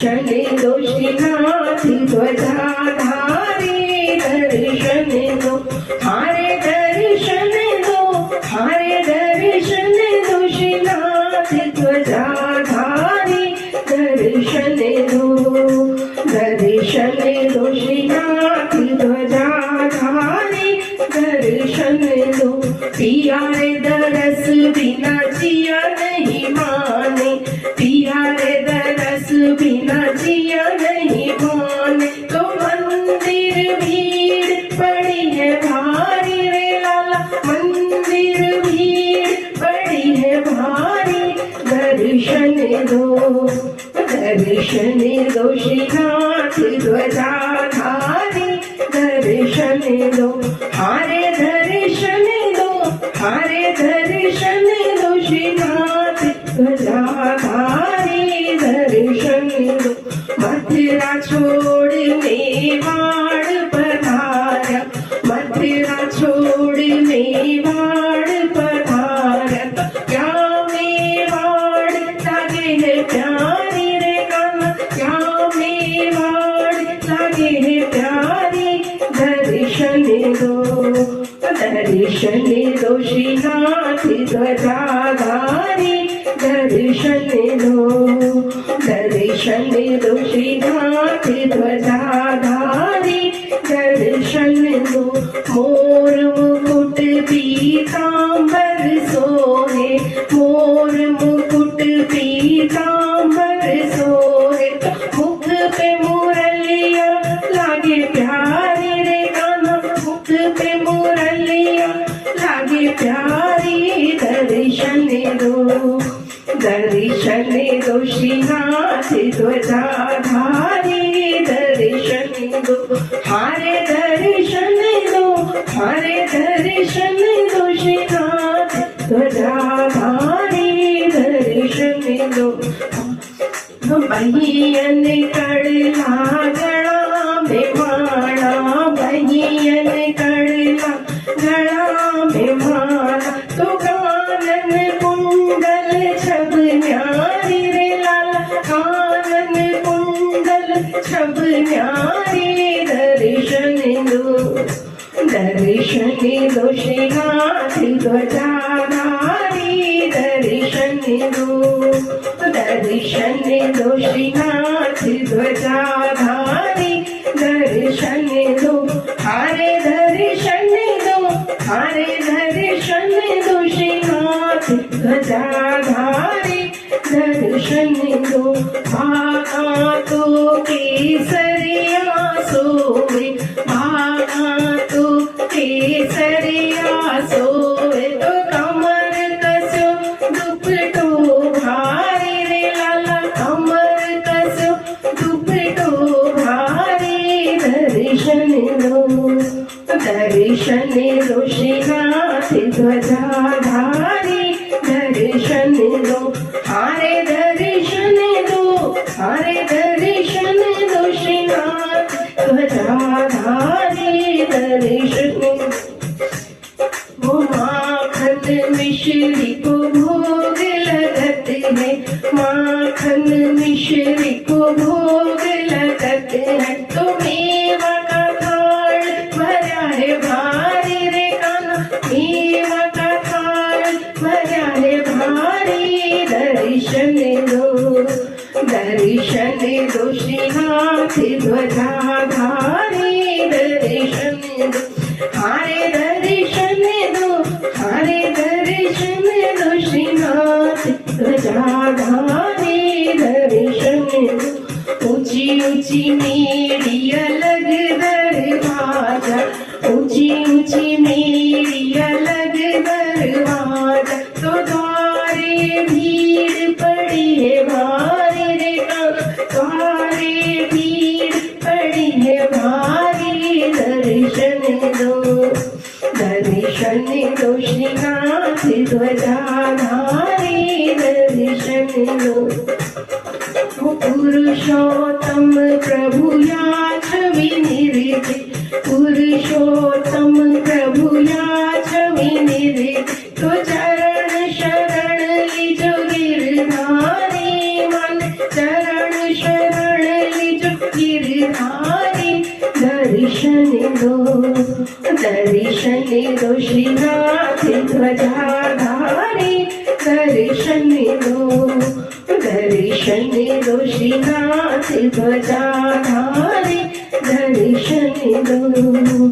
शनि दोषीनाथ ध्वजाधारी दर्शन दो हारे दर्शन दो हारे दर्शन दोषीनाथ ध्वजाधारी दर्शन दो दर्शन दोषीनाथ ध्वजाधारी दर्शन दो पिया रे दरस बिना जिया नहीं माने पिया रे दरस बिना जिया नहीं माने तो मंदिर भीड़ पड़ी है भारी रे लाला मंदिर भीड़ पड़ी है भारी दर्शन दो दर्शन दो श्रीनाथ ध्वजाधारी दर्शन दो हारे दर्शन दो हारे दर्शन दो श्रीनाथ ध्वजाधारी दर्शन दो मथुरा छोड़ मेवाड़ पधारा मथुरा छोड़ मेवाड़ पधारा क्या मेवाड़ लगे है प्यारी रे कान्हा क्या मेवाड़ लगे है प्यारी दर्शन दो दर्शन दो श्रीनाथ ध्वजाधारी दर्शन दो दर्शन दो श्रीनाथ ध्वजाधारी दर्शन दो मोर मुकुट पीतांबर सोहे मोर मुकुट पीतांबर सोहे मुख पे मुरलिया लागे प्यारी रे कान्हा मुख पे मुरलिया लागे प्यारी दर्शन दो दर्शन दो श्रीनाथ ध्वजाधारी दर्शन दो हारे दर्शन दो हारे दर्शन दो श्रीनाथ ध्वजाधारी दर्शन दो बहियन कड़ला गड़ा में माला बहियन कड़ला गड़ा में माला तो कानन कुंडल छब न्यारी रे लाला कानन कुंडल छब न्यारी दर्शन दो दर्शन दो श्रीनाथ ध्वजाधारी दर्शन दो दर्शन दो श्रीनाथ ध्वजाधारी दर्शन दो हारे दर्शन दो हारे दर्शन दो श्रीनाथ ध्वजाधारी दर्शन दो भागा तो केसरिया सोवे भागा तो केसरिया सोवे तो कमर कसो दुपटो भारी रे लाला कमर कसो दुपटो भारी दर्शन दो दर्शन दो श्रीनाथ ध्वजाधारी दर्शन दो हारे दर्शन दो हारे दर्शन दो श्रीनाथ ध्वजाधारी दर्शन वो माखन मिश्री को भोग लगत है माखन मिश्री को भोग लगत है तो मेवा का थाल भरा है भारी रे कान्हा मेवा का थाल भरा है भारी दर्शन दो दर्शन दो श्रीनाथ ध्वजाधारी दर्शन दो हारे दर्शन दो हारे दर्शन दो श्रीनाथ ध्वजाधारी दर्शन दो ऊंची ऊंची मेरी अलग दरवाजा ऊंची ऊंची मेरी अलग दरवाजा तो द्वारे भीड़ पड़ी है भारी रे द्वारे भीड़ पड़ी है भारी दर्शन दो दर्शन दो श्रीनाथ ध्वजाधारी दर्शन दो पुरुषोत्तम प्रभु या छवि निर्भय पुरुषोत्तम प्रभु या छवि निर्भय तो चरण शरण लीजो गिरधारी मन चरण शरण दो, दर्शन दो श्रीनाथ ध्वजाधारी, दर्शन दो, दर्शन दो श्रीनाथ ध्वजाधारी, दर्शन दो।